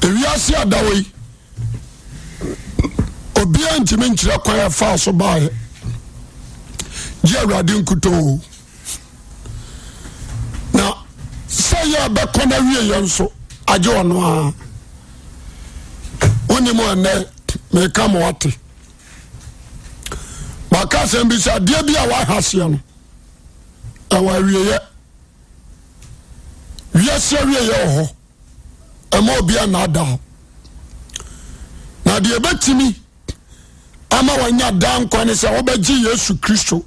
ewiase adawoi obia ntimi nkyerɛ kwan afa so bae gye awurade nkuto na sɛ yɛ bɛkɔ na wie yɛ nso agye ɔno a wonim ɛnɛ meka mo wate maka sɛm bi sɛ adeɛ bi a wahaseɛ no ɛwɔ awieyɛ wiase awieyɛ wɔ hɔ ɛma obia na ada hɔ na deɛ bɛtumi ama wanya da nkwa ne sɛ wobɛgye Yesu Kristo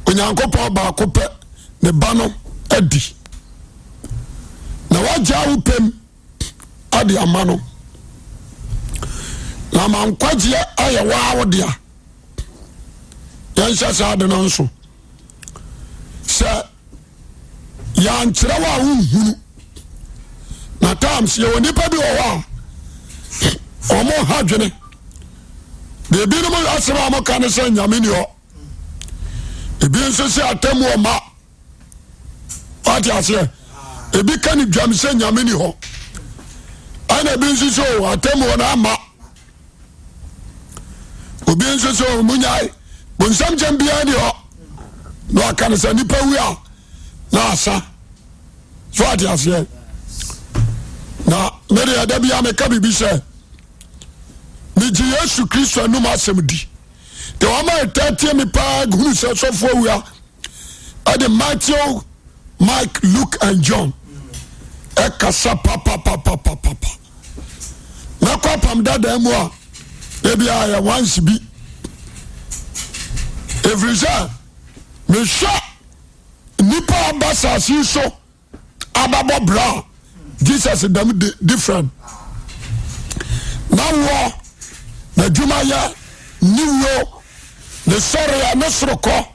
Onyankopɔn baako pɛ ne ba no adi na wagya wo pɛm ade ama no na ma nkwagyeɛ ayɛ waa wo dea yɛnhyɛ saa de no nso sɛ yɛankyerɛ wo a wonhunu na times yɛwɔ nipa bi wɔ hɔ a ɔmo ha dwene ebinom asɛm a moka ne sɛ nyame ni hɔ ebi nso sɛ atamu ɔma wate aseɛ ebi ka ne dwam sɛ nyame ni hɔ ana ebi nso sɛ atamu ɔ na ama obi nso sɛ munyae bonsam gyam biara ni hɔ na waka ne sɛ nipa wi a na asa so wate aseɛ na mede ɛda bia meka biribi sɛ megye Yesu Kristo anum asɛm di de wama ɛtatie me paa hunu sɛ sɔfoɔ wia ɛde Matthew, Mike, Luke and John ɛkasa papapapapapa mɛkɔ apam dada mu a ebi ayɛ once bi ɛfiri sɛ mehwɛ nipa aba asase so ababɔ bra Jesus dam different na wɔ na dwuma yɛ niwo ne sɔre a ne sorokɔ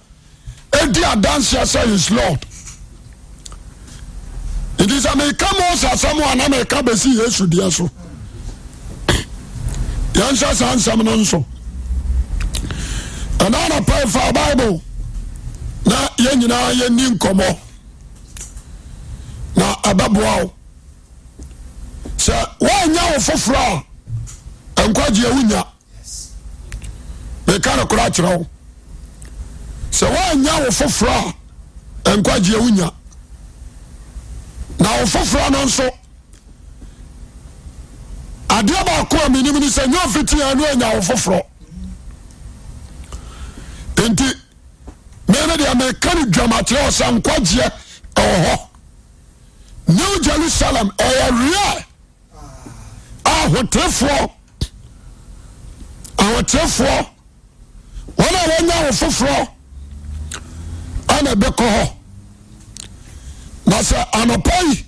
edi adanse sɛ is Lord it is a meka mo sasɛm a na meka bɛsi Yesu deɛ so yɛnhyɛ saa nsɛm no nso ɛna na pɛ fa Bible na yɛn nyinaa yɛnni nkɔmmɔ na ɛbɛboa wo sɛ woanya wo foforɔ a nkwagye wonya meka no kora kyerɛ wo sɛ woanya wo foforɔ a nkwagye wonya na wo foforɔ no nso adeɛ baako a menim ne sɛ nyɛ ɔfitia no anya wo foforɔ enti mene deɛ meka no dwamakyerɛ wɔ sɛ nkwagyeɛ ɛwɔ hɔ New Jerusalem ɛyɛ rare ahotefoɔ wɔn a wɔnya wo foforɔ ana bɛkɔ hɔ na sɛ anɔpa yi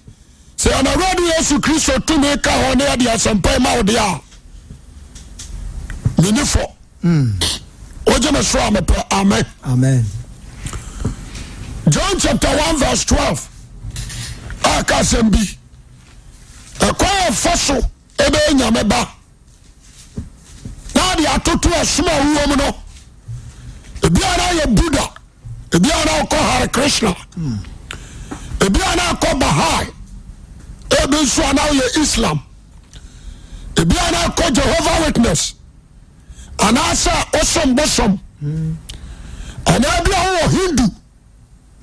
sɛ anawurade Yesu Kristo tumi ka hɔ ne yɛde asɛmpa ma wo deɛ a mene fɔ wogye me so a mepɛ amen John chapter 1 verse 12 aka asɛm bi ɛkwan ɛfa so ɛbɛyɛ nyame ba na de atoto ɛsom a wuo mu no ebiara yɛ Buddha ebiara kɔ Hare Krishna ebiara kɔ Baha'i ebi nso ana yɛ Islam ebiara kɔ Jehovah Witness anaasɛ osom bosom ana bi a wɔ Hindu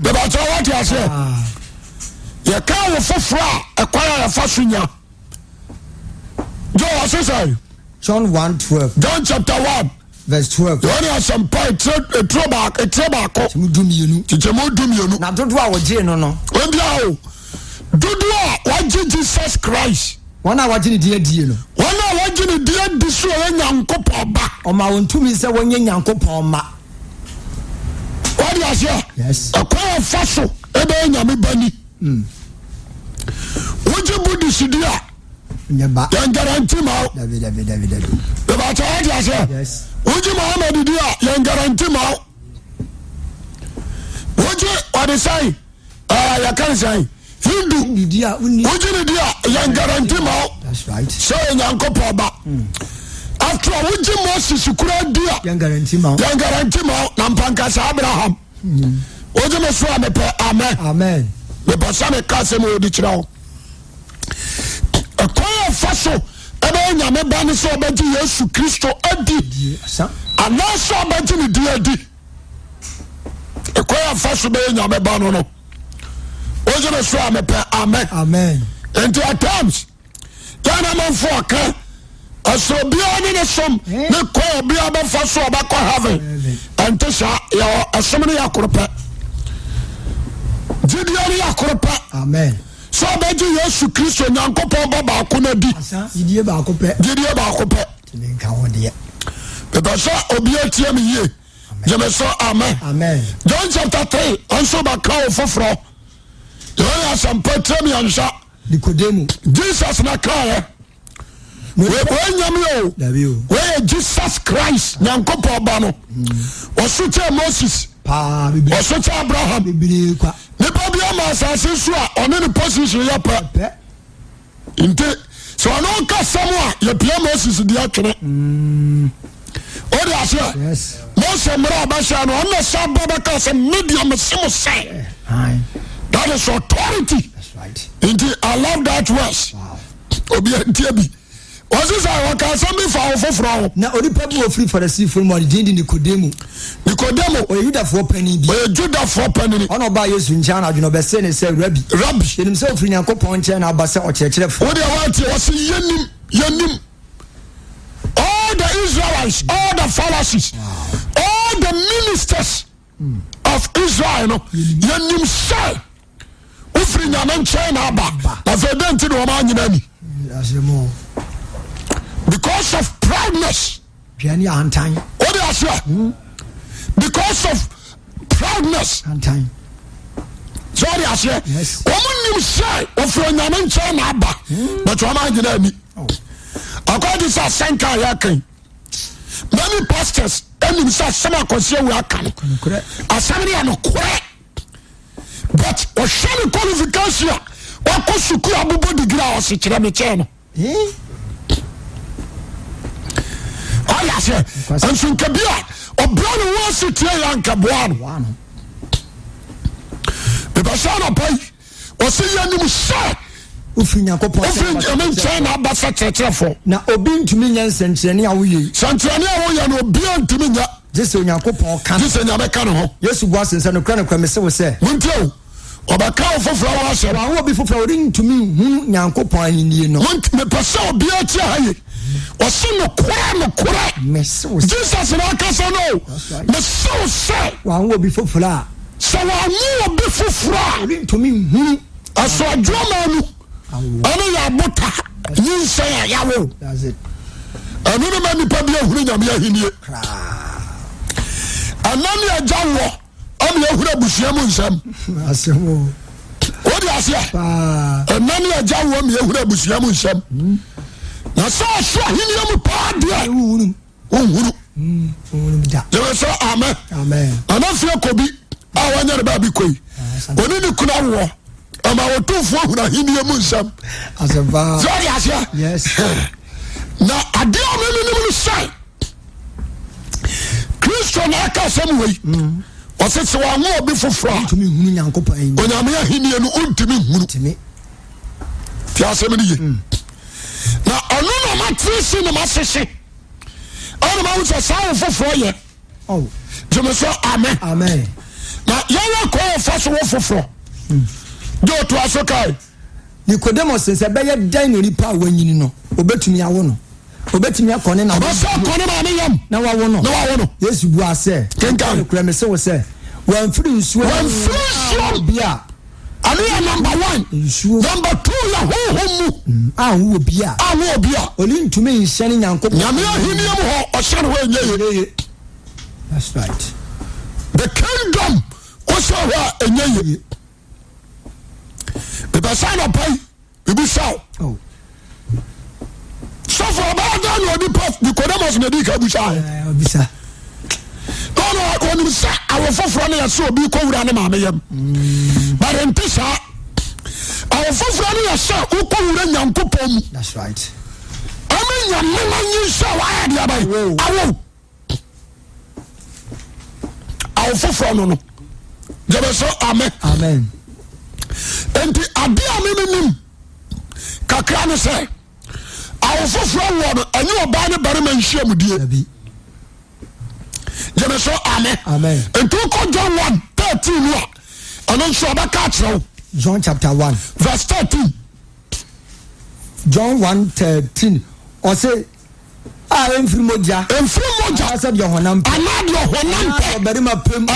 bɛbɛkyerɛ wate aseɛ yɛka wo foforɔ a ɛkwan a yɛfa so nya John 1:12. John chapter 1 verse 12. You only have some point etro baako. Tichemu dumienu. Na dodo a wogye no no. Ondia o. Dodo a wagye Jesus Christ. Wana wagye ne die die no. Wana wagye ne die di so Nyankopɔn ba. Oma wontumi sɛ wonye Nyankopɔn ma. What do you say? Yes. Akwa fa so ebe nyame bani. Wogye Buddhist dia. Nyaba. Yan guarantee ma. David. The battle what you say? Yes. Wogye Muhammad dia yan guarantee ma. Wogye what they say? Ya kan say Hindu dia uni. Wogye ne dia yan guarantee ma. That's right. So Nyankopɔn ba. After wogye Moses kura dia yan guarantee ma. Na mpanka sa Abraham. Wogye me so amepe amen. Amen. Me pasame kase mo di kyerɛ wo. faso ebe nyame ba ne so obaji Yesu Kristo adi ana so obaji ne di adi ekoya faso be nyame ba no no oje no so amepe amen amen and at times kana man for ka aso bia ne som ne ko bia ba faso obakọ heaven ante sha ya asom ne yakoropa jidiani yakoropa amen so obaji Yesu Kristo nyankopon baba ko na di jidie ba ko pe nka wode beba so obi atie me ye jeme so amen amen John chapter 3 onso ba ka ofofro Yohane asampatra mi ansha Nikodemu Jesus na ka we nyame we Jesus Christ nyankopon ba no osuche Moses pa bibiri osuche Abraham bibiri kwa ne ba bia ma asase so a one ne position ya pa inte so no ka samwa ye pia Moses di atwene o de asia yes Moses mra ba sha no on sa ba ba ka some medium simo say that is authority. That's right. Indeed, I love that verse. Wow. Obi entiabi. Was this I want to send me for na onipa bi ofri Pharisee for mo di Nikodemu o Yuda for pani bi o Juda for pani ono ba Yesu ncha na adweno be se ne se rabbi enim se ofri Nyankopon ncha na aba se okyerkyerefo wo de want to was yanim all the Israelites, all the Pharisees, all the ministers of Israel no yanim say ofri nyame ncha na aba na fe denti no ma nyina ni asemo because of proudness. Piani antan. What do I say? Because of proudness. Antan. So what do I say? Yes. Woman you say of your name China ba. But you are not me. According to Sanka Yakin. Many pastors and himself some are considered we are can. Assembly are no correct. But o shall qualification. What could you could have degree or sit in the channel? I say, and so Kabia or Brown was it here and Kabuan. The Basana pay or see any shot. Ufin China Bassa for now obin to me and Sanchania we Sanchania and Obian to me. This is Nyankopon can this in Yamacano. Yes, was in San Chronicle, so say. Won't you? Or by cow for flowers, I will be for flowering to me, Nyankopon in you know. Want me pursue be a child. Or see no quack, Jesus and I can no. The soul say, one will be for flower. So I knew before flowering to me. I saw a drummer. I know butter. You say I will. That's it. I know the man probably in here. And none of Jawa. I'm your Bushamun. What do I say? And none of Jawa, your Bushamun. Now, so Hinium Padia. There was so amen. Amen. And that's your Kobe. I want your baby quay. When you could have war, I'm our 2 4 Hinium Sam. As a bar. Yes. Now, I didn't say Christian Aka some way. Or said so I know before from to me, Nyankopon. When I'm here, Hinium to me. Piasemini. Now, I know my trees in the massacre. All the mountains are sound for 4 years. Oh, Jimmy, amen. Amen. Now, you're call first of all for 4. Go to us, okay. Nicodemus says, I beg your dining power when you know. Obey to me, I won't. Obey to me, I can't. Now, I won't. No, I won't. Yes, you are, sir. Can't come so say. When free, swear, beer. I mean, number 1. Number 2, who will be a. I will be a. Only to me, shining uncle. That's right. The kingdom also a the Basana pay, we be so. Oh. So for about that, the Nicodemus Medica Busha. No, I want to say, I will for front and so be called an amam. But in Pisa, I will for front and so who called a young coupon. That's right. I mean, your man, you saw I will. I will for front. There was so amen. Amen. And the idea meaning Kakrana say, awofoforo wo no enye oba ne bare man hyiamudie Abi. jeme so amen Amen. ento ko John 1:13 no ano so obaka kire John chapter 1 verse 13 John 1:13 or say emfiri moja asa de honam pe anade honam pe bari ma pem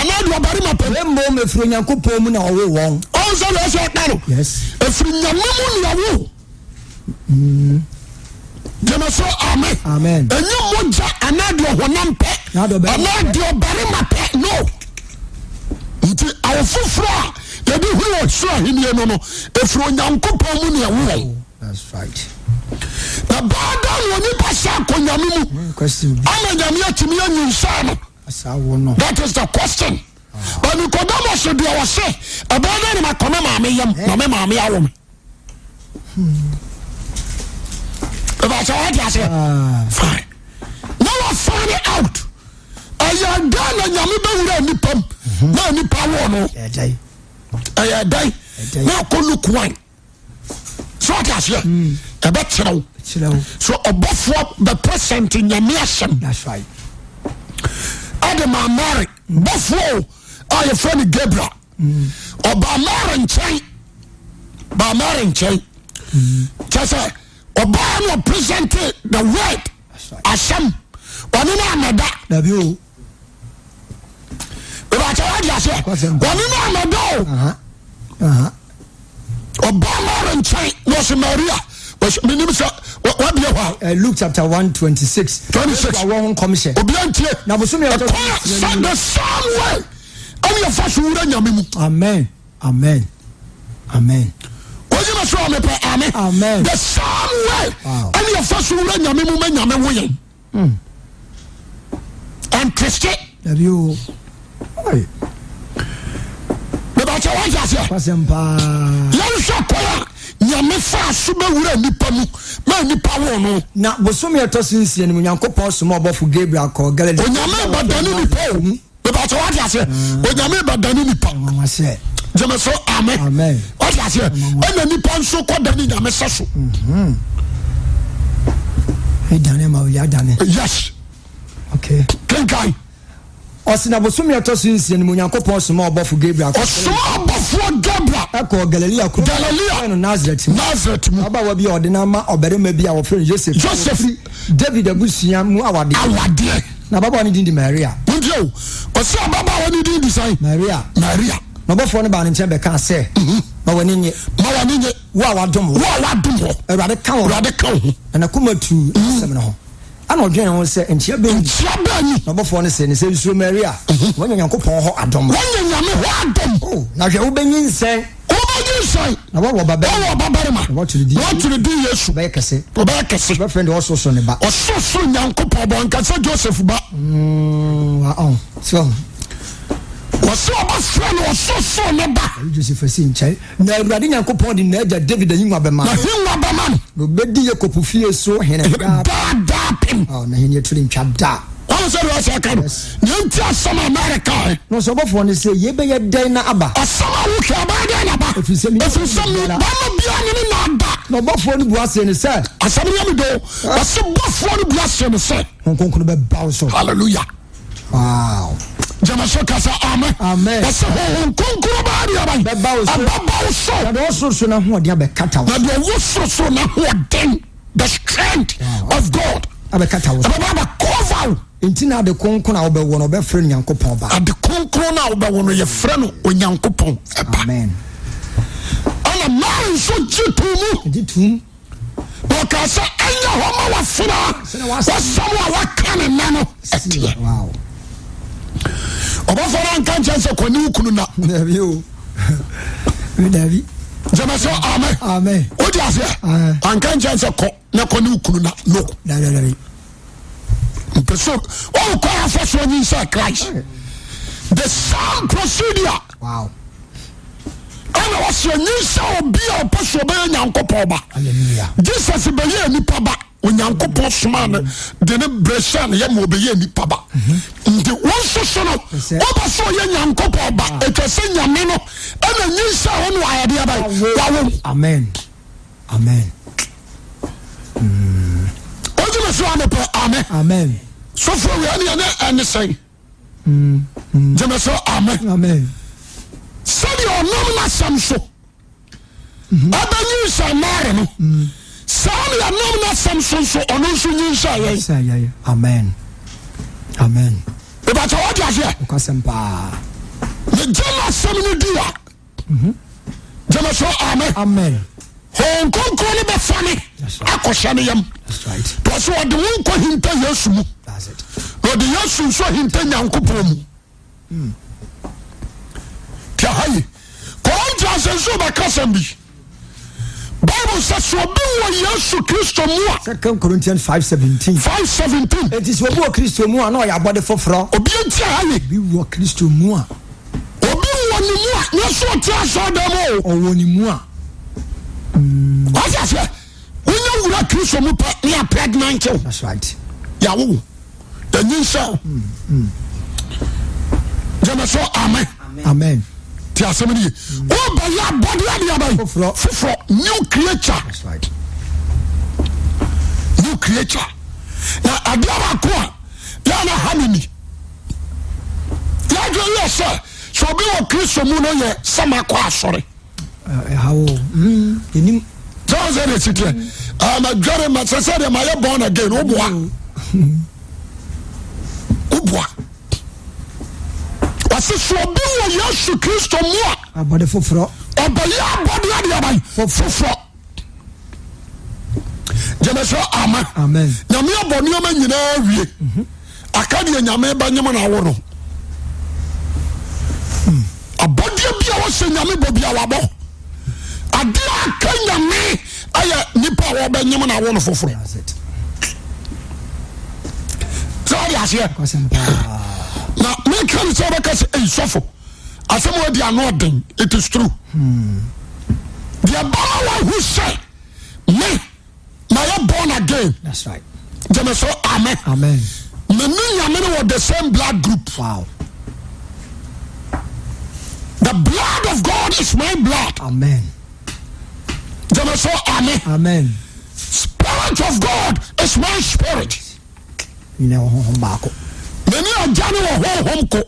mo me firi Nyankopɔn mu na owo won o so le so karo yes efiri nyame mu na wo jeme so amen amen enye moja anade honam pe anade bari ma pe no nti awofoforo a yedi huru so ahenie no efiri Nyankopɔn mu na wo. That's right. Na bada woni pasa konyamu mu. Question. Ama nyame atimi anyinsa no. Asa wo no. That is the question. But Nicodemus should be our say. Abada ni makome maame yam, na me maame awo me. About what you say? Fine. Now I find it out. Aya na nyame be wura nipam. Na nipa wo no. Dai. Aya dai. Na ko look wine. So what you say? Ebe chiraw. So obofo the present in nyame asem. That's right. Adama Mary, bofo your friend Gabriel. Oba Mary nchen. Ba Mary nchen. Just oba no present the word. Asem. Oni na ameda. Dabi o. Eba chawa dia se. Oni na ameda. Oba Mary nchen no se Maria. Luke chapter 1:26. 26. Commission. Now, the same way. Amen. Amen. Amen. Amen. The same way. And your first Yamin. And Christian. Have you? Nyame fa so be wura nipa mu ma nipa wo no na bosomi etosinsie ni Nyankopɔn so ma obofo Gabriel ko Galilee onyame badani nipa o be ba to what ase onyame badani nipa mama se jeme so amen amen what ase ena nipa nso ko dani nyame seso e dane ma ya dane yes okay kenkai osina bosomi etosinsie ni Nyankopɔn so ma obofo Gabriel ko so obofo Gabriel ko Galilea ko no Nazareth mu aba wa bi ordina ma oberema bi a wo friend Joseph David abusia mu awade na baba ni di Maria ndio o se baba woni di design Maria na bofo ne ba ne nche be ka se ma woni nye wo awadom ho Awurade ka wo na kuma tu asem ne ho ana odwen ho se enchia be ni na bofo ne se nsuo Maria wonya Nyankopɔn ho adom wonya nyame ho adom na hwe wo benyin nsen na wo babarima what to do Yesu be kese be friend also so ne ba ososo Nyankopɔn bo nka Joseph ba so wose oba friend ososo ne ba Joseph sin chai na Awurade Nyankopɔn di na agya David anyinwa be ma no bedi Yakob fie so hene da pim na hene tuli ntwa da so do say kan ntia some America no so bofo ne say ye be ye den na aba asama wo ka ba den na ba efisemi ba ma bia ne na da no bofo ne buase ne say asama ya me do ase bofo ne buase ne say konkono be bawo so hallelujah wow jama so kasa amen ase konkono ba dia ba be bawo so na do so na ho dia be kata wo na do wo so na ho den the strength of God abe kata wo baba cover intina de konkona wo be wo no be frɛ Nyankopɔn ba ade konkona wo be wo no ye frɛ no Onyankopɔn amen ana man so jitum because say anya ho ma wa fira wasam wa kan na no wow obafara nkan chance kwani ukunu na David jama so amen o di ase ankan chance ko na kwani ukunu na no so all call for so inside Christ the same procedure wow ana was your new so be a person be Nyankopɔn ba hallelujah Jesus be ye nipa ba Onyankopɔn soma na de ne breshan ye mo be ye nipa ba ndi won so no oba so ye Nyankopɔn ba etwese nyame no ana nyi so ho no ayade aba wawo amen Jẹ́mi sọ àmì pẹ̀ amen. Amen. Sọ́fọ̀ wíwá ni ẹni sẹ́yìn. Jẹ́mi sọ amen. Amen. Sẹ́ni ọ̀nàm náà sẹ́m so. Ẹbẹ̀ yín sẹ́ mẹ́rin no. Sẹ́ni ọ̀nàm náà sẹ́m so ọ̀nà nso yín sẹ́ yẹn. Amen. Amen. Ìbàtà wọ́n di àṣẹ. Ọkọ̀sẹ̀m paa. Ní jẹ́mi sẹ́m ni di wa. Jẹ́mi sọ amen. Amen. Nkonkron ni bɛ fani akɔhyɛ ne yam tɔso ɔde wo nkɔ hinta Yesu mu na ɔde Yesu nso hinta Nyankopɔn mu tia hayi Corinthians nso bɛka sɛm bi Bible sɛ sɛ obi wɔ Yesu Kristo mu a 2 Corinthians 5:17 Eti sɛ obi wɔ Kristo mu a na ɔyɛ abɔde foforɔ obi ntia hayi obi wɔ Kristo mu a obi wɔ ne mu a na so ɔte asɔdɔm o ɔwɔ ne mu a what's that? When you were Christian, you are pregnant. That's right. Yahoo. The new show. Jamaso, amen. Amen. Tia somebody. Oh, by your body, for new creature. That's right. New creature. Now, I never go. Yana Hamini. Yajo, yes, sir. So be a Christian, you know, yeah, some are quite sorry. How? John said it's here. I'm a very much. I said, am I born again? Ubwa. What's it for? Be a Yesu Kristo mua. Abode foforo. Obaya body adiabai. Foforo. Jemeso amen. Amen. Nyame aboni o manyina wie. Akadi nyame ba nyama na wo no. Abodi bia wo se nyame bobi awabo. Adia kanyame aya nipa wo ba nyama na wo no foforo. Sorry asia. Na me kan so be kase e sofo. Asem we dia no den. It is true. The Bible who say me I born again. That's right. Jemeso amen. Amen. Me nyame were the same blood group. Wow. The blood of God is my blood. Amen. Jemeso amen. Amen. Spirit of God is my spirit. You know bako. Many are jani wo home ko.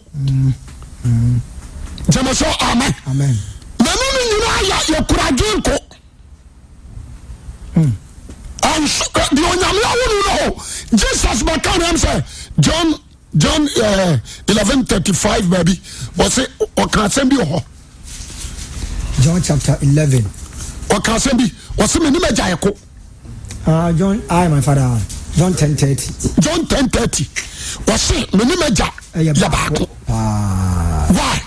Jemeso amen. Amen. Many ni ya kuragin ko. And the onyame know Jesus bakan him say John 11:35 baby was say o kan sem bi ho John chapter 11 o kan sem bi was me ni meja yeko John I my father John 10:30 John 10:30 was say me ni meja ya baako why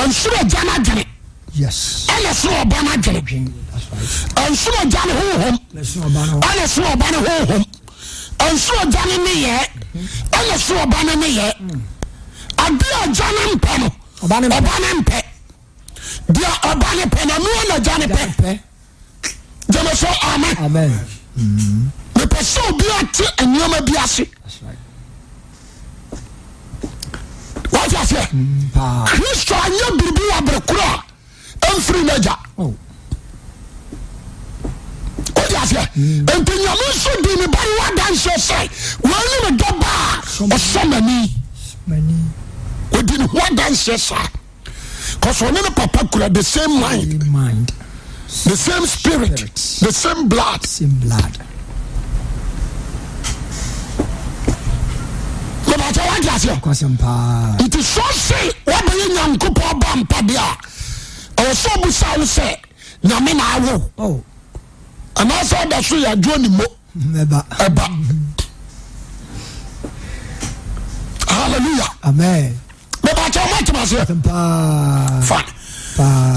and so jana jane yes and so obana jane that's right and so jana ho and so obana ho and so jana me ye and so obana me ye adia jana mpa no obana mpa dia obana pe na no na jana pe jana so amen amen me person bi ate enyoma bi ase that's right what you say Christo anya bibi wa brekura enfri naja oh what you say entenyame so di me bari wa dan say wani me doba o somani many odi ni wa dan say cause one the papa kura the same mind the same spirit the same blood it is so say what do you nyankopo ba mpadea o so busa wo say nyame na awo oh and also that so ya dwo ni mo eba hallelujah amen me ba cha what ma say fine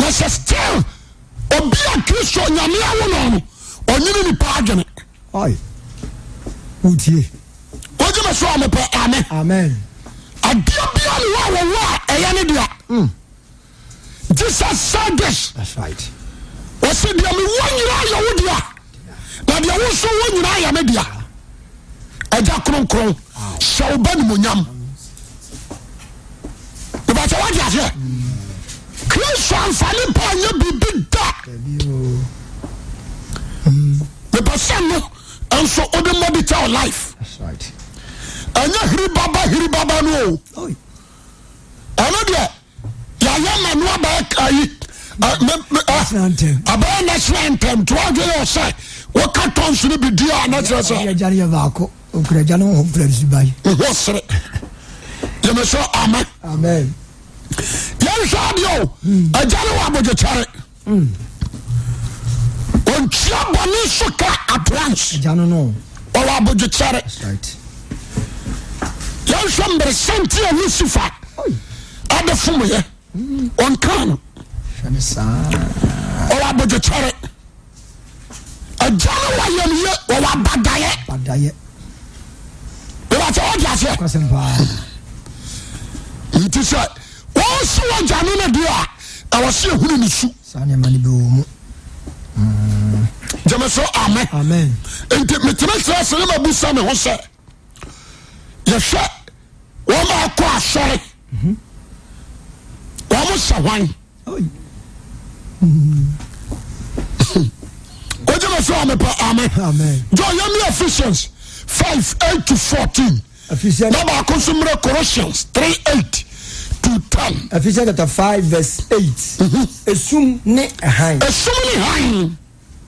let's still obi a Kristo nyame awo no onyini ni pa adwene oi utie ojima so amepe amen amen adia bia ni wa eya ne dia Jesus said this that's right o se dia me wonyira ya wo dia na dia wo so wonyira ya me dia aja kronkron shaw ba ni monyam o ba cha wa dia se Kristo anfani pa nya bibi da me person no also ode monitor life. That's right. Anya hiri baba no. Oh. Ano dia ya no abayi abaya national anthem to agye say wo ka tons ni bi dia na tire say ya jare ya baako okura jano ho kura sibai wo sere ye me so amen ya shadio ajale wa boje chare on chia boni suka approach jano no o wa boje chare. That's right. Ya shombre senti a Lucifer ade fumu ye on kan Shanisa o wa boje chare ajale wa ye o wa badaye o wa tawo jase kwasempa nti say wo so wa janu na dia a wo se hunu ni su sane mani be wo mu jame so amen enti metena se na mabusa me ho se ye hwe wo ma ko asore wo mo sawai o jame so amen John yami Ephesians 5:8-14 Ephesians Baba consumre Colossians 3:8 to 10 Ephesians chapter 5 verse 8 esum ne han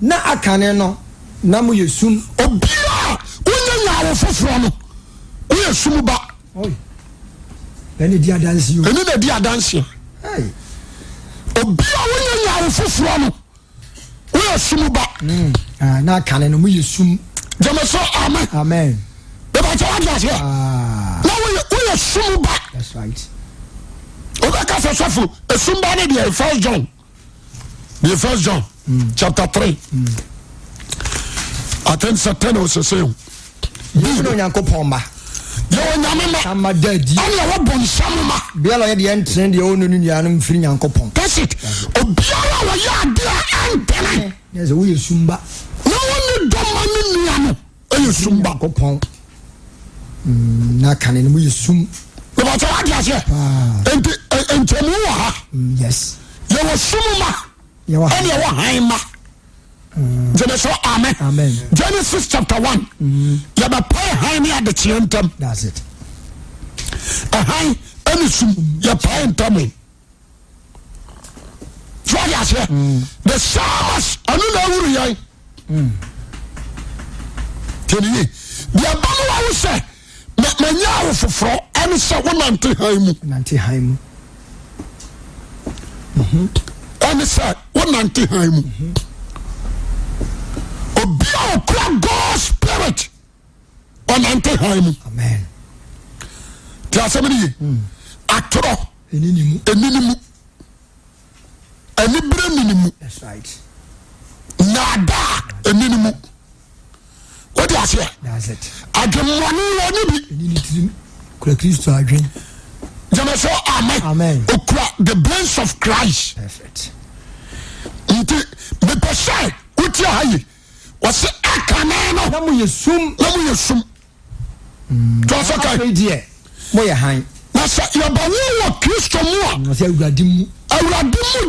na akane no na mo yesum obia wonya nyawo foforo no wo yesum ba eni dia dance you eni na dia dance obia wonya nyawo foforo no wo yesum ba na akane no mo yesum jama so amen baba tawa dia na wo yesum ba. That's right. Obaka se sofu esum ba ne dia 1 John chapter 3 I think certain was saying you know Yankopon ba yo nyamema ama dadi ana wa bonsam ma bia lo ye de entren de onu nu nuanum firi Yankopon that's it obiara wa ya de antene yes we sumba no one do manu nuanu e sumba Yankopon na kane no we sum the what I just enti mu wa yes yo wa summa yo wa ana wa haima Genesis amen Genesis chapter 1 ya ba pay haini at the chientam that's it hai any sum ya pay ntam so ya say the psalmist anu na wuru yan teni dia ba no wa say na nyawo foforo ani say wonante haimu ani say wonante haimu obia okra God spirit onante haimu amen tia semeni atoro eninimu anibre ninimu that's right nada eninimu what you say that's it adwemoni woni bi eninimu kula Kristo adwen Jameso amen okra the brains of Christ perfect nti me pese utia hayi wase akane no na mo yesum to so kai die mo ye han na sa yo ba wo Kristo mu a no se awuradimu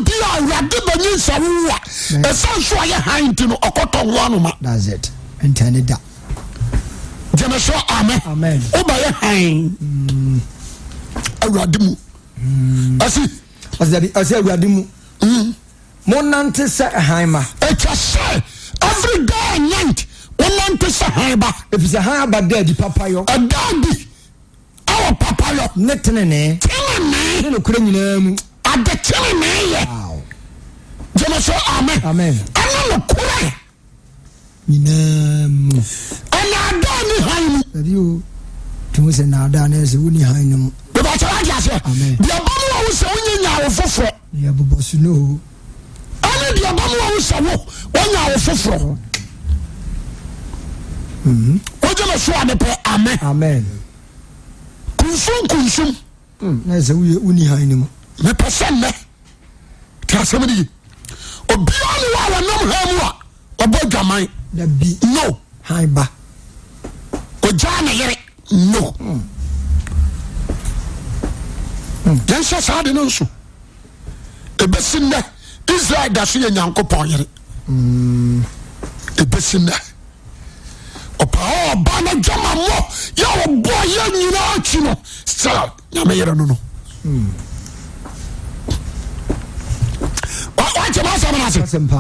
di awurade banyi sa wo a esan so ye han ti no okoto ho anoma that's it entene da Jameso amen oba ye han awurade mu asi awurade mu mo nante se han ma etwa se every day and night wonante se han ba efisa han aba daddy papa yo daddy our papa yo netene ne no kura nyina mu adetene ne ye Jameso amen ana no kura nyina mu ana da ni han radio tumu se na da na se woni han no be ba tara dia se dia ba mo wo se wonya nya wo foforo ya bobosu no ana dia ba mo wo se wo wonya wo foforo o Jameso amepe amen kunsum na se woni han no me person me tia semedi obia ni wa nam ha mu a obodwaman da bi no han ba o jana yere no dan sha sa de no nso ebesinna Israel da so ye Nyankopon yere ebesinna oh bana jama mo ya obo ya nyina achi no sala na me yere no no wa jama sa na se Sempa.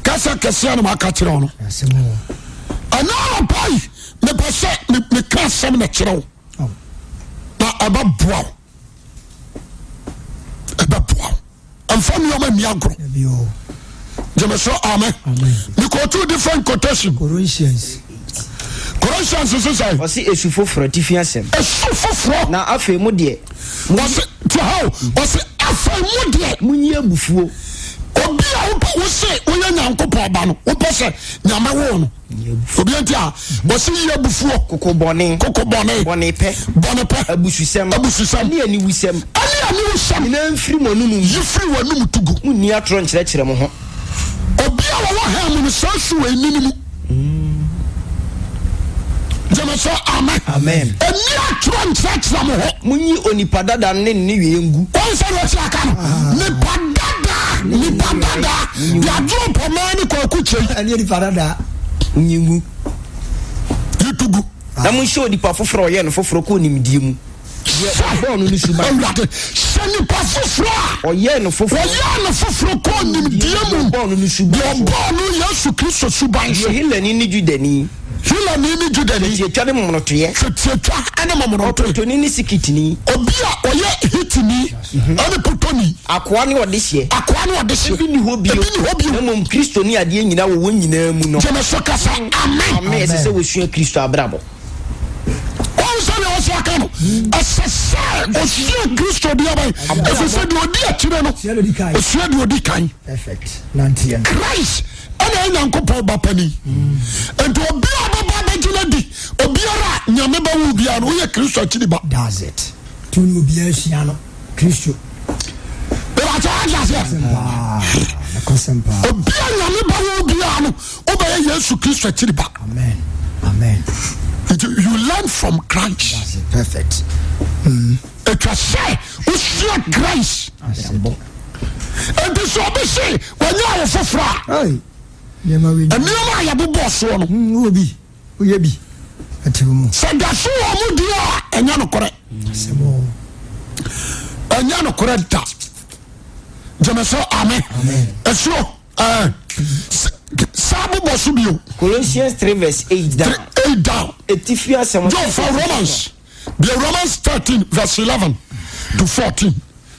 kasa kasa no maka kire no Asemo. ana pai me pese me kasa na kire wo na aba boa amfa mi o ma mi agro Yo. jama so amen we go two different quotation Corinthians so say Wasi esu foforo tifia sem. esu foforo Na afei mu de wase ti how wase afai mu de munyi abufuo. obi a wo se wonya nyankopɔ ba no wo pese nyame wo no obi antia wase yi abufuo Kokobone. Bone pe. Abususem. Ne ani wusem. ani wo sam Na mfiri monum yifiri wanum tugu munni atro nkyerɛkyerɛ mo ho. obi a wo ha mu no so su wa ninimu jama so amen eni atro nkyerɛkyerɛ mo ho Munyi onipa dada ne ne wie ngu. on say what you can nipa dada ya dro pomani ko kuche ani di parada. Munyi ngu. yitugu Na munhye onipa foforo ye no foforo ko nimdie mu. Bɔɔl no suba. awurade sani pa foforo Ɔyɛ no foforo. oya na foforo ko nimdie mu Bɔɔl no suba. de bɔɔl yesu kristo suban so Hilani ni Judani. hila ni judani Tie twa ne momonotoye. twetwa ane mamonoto Toni ni sikitini. obi a oye hitini ane potoni Akoa ne ɔde hye. akwa na ɔde hye Ebi ni hɔ bio. ebi ni hɔ bio. Na mmom Kristo ni adeɛ nyina wɔ wɔn nyinaa mu no. jama so kasa amen Ame ɛsɛ sɛ wɔsua Kristo abrabɔ. on say na osi aka no asese osi kristo dia bai efese de odi akire no Tielo di kai. osi de odi kan Perfect. Nantian. Christ ana nyankopɔ ba pani ento obi a baba begina di obiara nyame ba wo bia no ye kristo akiri ba Does it. Tunu obi ahia no. Kristo. e wa cha ya se Na kosempa. obi a nyame ba wo bia no oba ye yesu kristo akiri ba Amen. Amen. you learn from Christ That's it. Perfect. it was say osi Christ Asebo. ento so obi say wanya wo fofora Hey. Yema we. enioma ya bobɔ so no Obi. Oye bi. Atimu. sɛ da so wɔ mu deɛ a ɛnyɛ nokorɛ Asebo. ɛnyɛ nokorɛ da gyeme sɛ ame ɛsoro saa bobɔ so bio Colossians 3:8 down. 8 down Etifi asɛm. John for Romans the Romans 13 verse 11 to 14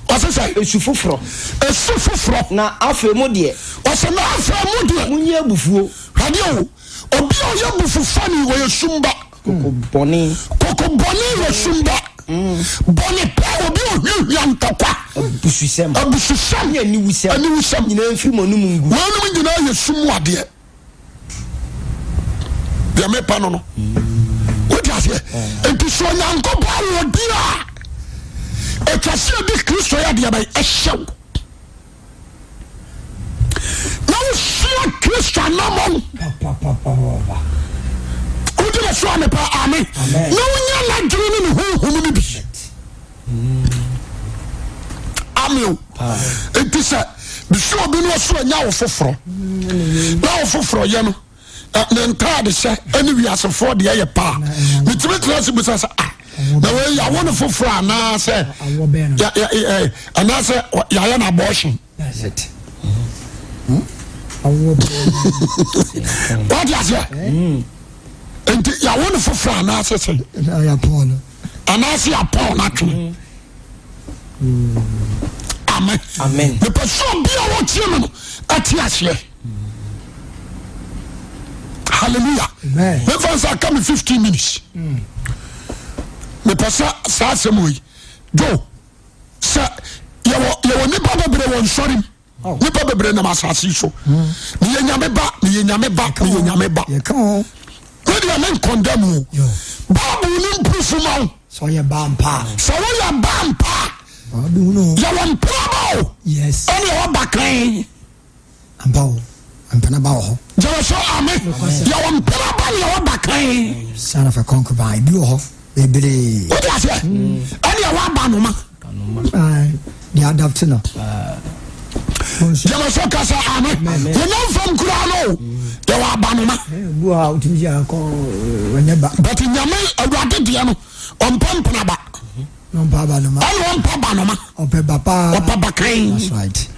ɔsɛ sɛ Esu foforo. ɛsu foforɔ Na afei mu de ɔsɛ na afɛ mu deɛ munyi abufuo. hade o obi a ɔyɛ bufu fani wɔyɛ sumba Kokobone. kokobɔne wɔ sumba bɔne pɛ obi ohwiahwia ntɔkwa Abususem. abususɛm Ne ani wusem. aniwusɛm Nyina mfiri monum ngu. wɔnom nyinaa yɛ sum adeɛ deɛ mepa no no wode aseɛ enti sɛ onyankopɔn wɔ di a ɛtwa sɛ adi kristo yɛ adeɛ bɛyɛ ɛhyɛ wo na wosua kristo anammɔn wode bɛ so amepa ame na wonya n'adwene ne ne honhom no bi ameo enti sɛ bisɛ obi no ɔso anya wo foforɔ na wo foforɔ yɛ no ne ntaade hyɛ ɛne wiasefoɔ deɛ yɛ paa metumi tena se bisa sɛ na yɛawo no foforɔ anaasɛ anaasɛ yɛayɛ no abortion That's it. wode aseɛ enti yɛawo no foforɔ anaasɛ sɛ Ya Paul. anaasɛ yɛapɔw no atwene amen mepɛ sɛ obi a wɔtie me no ate aseɛ hallelujah Amen. mefa sɛ aka me 15 minutes mepɛ sɛ saa asɛm wei jo sɛ yɛwɔ nipa bebree wɔ nsɔrem nipa bebree nam asase yi so meyɛ nyame ba meyɛ nyame ba meyɛ nyame ba You come. medeɛ me nkɔndam o bible no mprofo ma wo So you bampa. sɛ woyɛ ba mpa Abi uno. yɛwɔ mpra ba o Yes. ɛne ɛwɔ bakran Ampa. Ampana ba ho. gyama sɛ ame yɛwɔ mpra ba ne yɛwɔ bakran Son of a concubine. Bi ho. Bebre. wode aseɛ ɛne ɛwɔ aba noma They adapt no. gyama sɛ ka sɛ ame yɛnam fam koraa no yɛwɔ aba banoma bua utimi ya ko wanyeba but nyame awurade de no ompempna ba no baba no ma all on banoma opeba pa opaba kan that's right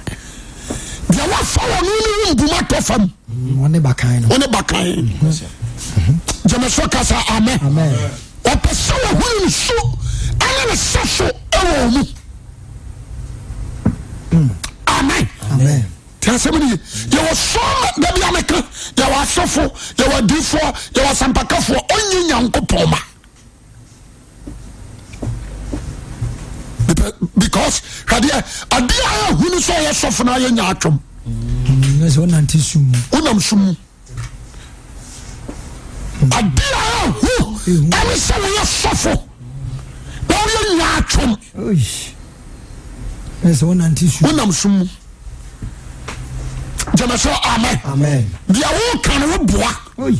dia wa follow no mbuma to fam one bakan no one bakan jama so kasa amen amen opesa wo hu so ana na saso ewo mu amen amen tiasemini ye wo so da bia meka ye wa sofo ye wa difo ye wa sampakafo onyi nyankopon ma because adia hunu so ye sofo na ye nya atwom so nanti sum unam sum adia hu ani se ye sofo na ye nya atwom oy so nanti sum unam sum Jamaso amen. Amen. Dia wo kan wo boa. Oy.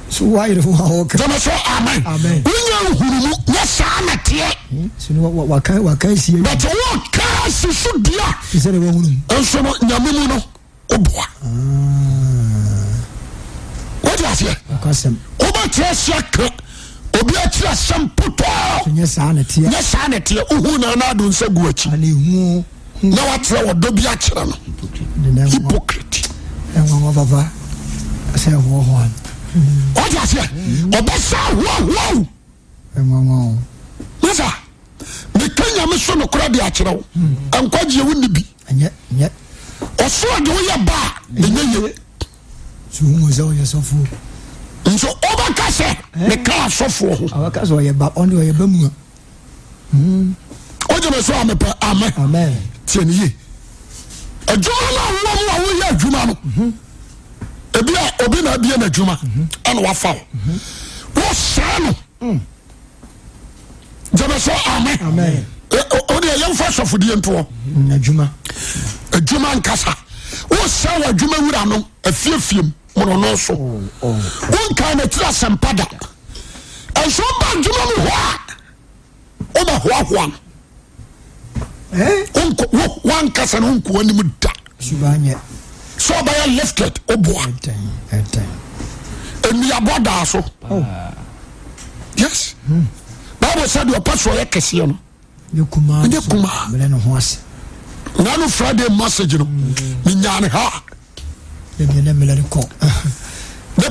So why you wo kan? Jamaso amen. Amen. Unya hurumu nya sa na tie. So wa kan si. But wo kan si so dia. Ise de wo hurum. Enso no nyame mu no oboa. What you say? Akasem. Oba tie sia ka. Obi a tie asem poto. Nya sa na tie. Nya sa na tie. Uhu na na do nsa gu achi. Ani hu. Na watre wo do bi a kire no. Hypocrite. Enwa baba. Ase ho ho. What you say? Obesa wo. Enwa. Nasa. Me kanya me so no kura de a kire wo. Ankwaje wo ni bi. Anya. Oso de wo ya ba. Enye. So hu zo ye sofo. Nso oba ka se me ka sofo ho. Awaka so ye ba only ye ba mu. Oje me so amepa amen. Amen. Tieni ye. Adwuma na wo ya adwuma no. Ebi a obi na bia na adwuma ana wafa wo saa no. Jama so amen. Amen. O de yem fa sofodie nto. Adwuma nkasa. Wo saa wa adwuma wura no afiefiem mo no so. Won kan na tira sampada. Enso ba adwuma mo ho. O ba ho. One person who won him da. So by a lifted, oh boy. And we are bought so. Yes. Bible said your pastor like Cassiano. You command Nano Friday message. Minyan ha. The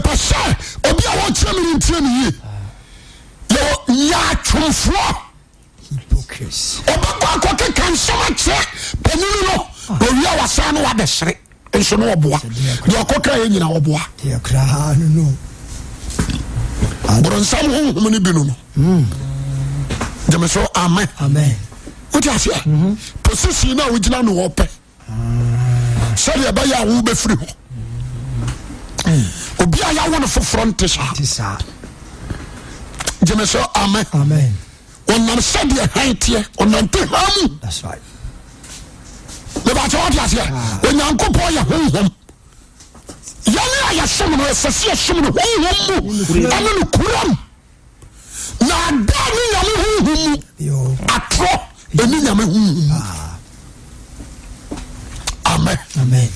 pastor, Obia won't tell me in ya true. Hypocrisy. Obakwa ko kan somache paninu no owia wasa no wadesere enso no oboa de okoka ye nyina oboa de kra no bronsam hu ni binu no Jameso amen amen what you say position na wugina no ope sari aba ya wo be free ho obi aya won for front sa Jameso amen amen on said the height on hamu. That's right. The battle was here. When you uncle boy a home. Yana ya summon a sasia summon home. I mean Kuram. Na dani yamu yo atro eni yamu. Amen. Amen.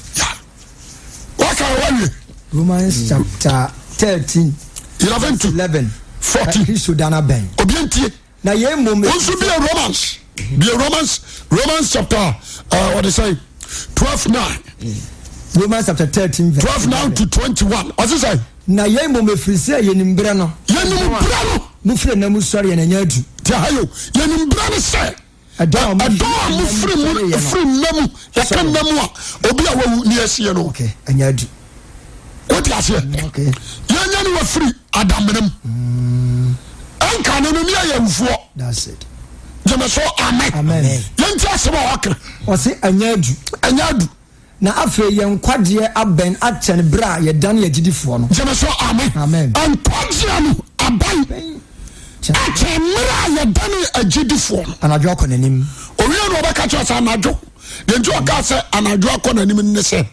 What can I Romans chapter 13 11 to 11 14 Sudana Ben. Obientie. Na ye moment also be a Romans chapter what they say 12:9 Romans chapter 13 verse 12:9 to 21 what you say na ye moment free say ye nimbre no mu free na mu sori ye na nyadu ti hayo ye nimbre no say adon mu free namu ya kan namu a obi a wawu ni asie no okay anyadu what you say okay ye nyanu wa free adamnam Anka no mi ayemfo. That's it. Jameso amen. Amen. Yenti asema wakra. O se anyadu. Na afa ye nkwade aben achen bra ye dan ye gidifo no. Jameso amen. Amen. Nkwade no aban. Achen bra ye dan agidifo. Anadwo akonanim. Owie no obaka cho sa anadwo. Ye nti oka se anadwo akonanim ne se.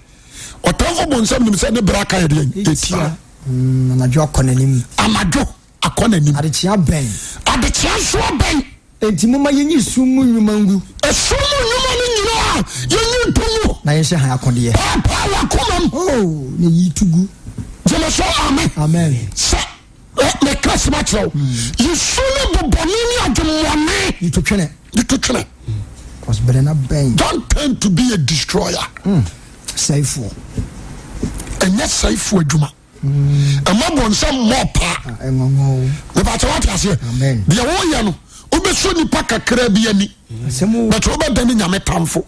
Otanfo bonsam nim se ne bra ka ye de etia. Anadwo akonanim. Anadwo akonanim adechia ben adechia so ben enti mama yenyi sumu nyumangu esumu nyuma ni nyina yenyi tumu na yenhye han akode ye papa wakomam oh ne yitugu jama so amen sa me kasma tro yesu ne boboni ni adwomone yitotwene cause better not bang. Don't tend to be a destroyer. Safe. And yes, safe for Juma. And my bon some more pa. About what I say. Amen. The Oyan, Ubesuni Paka Caribbean. But Robert Denny Yametamfo.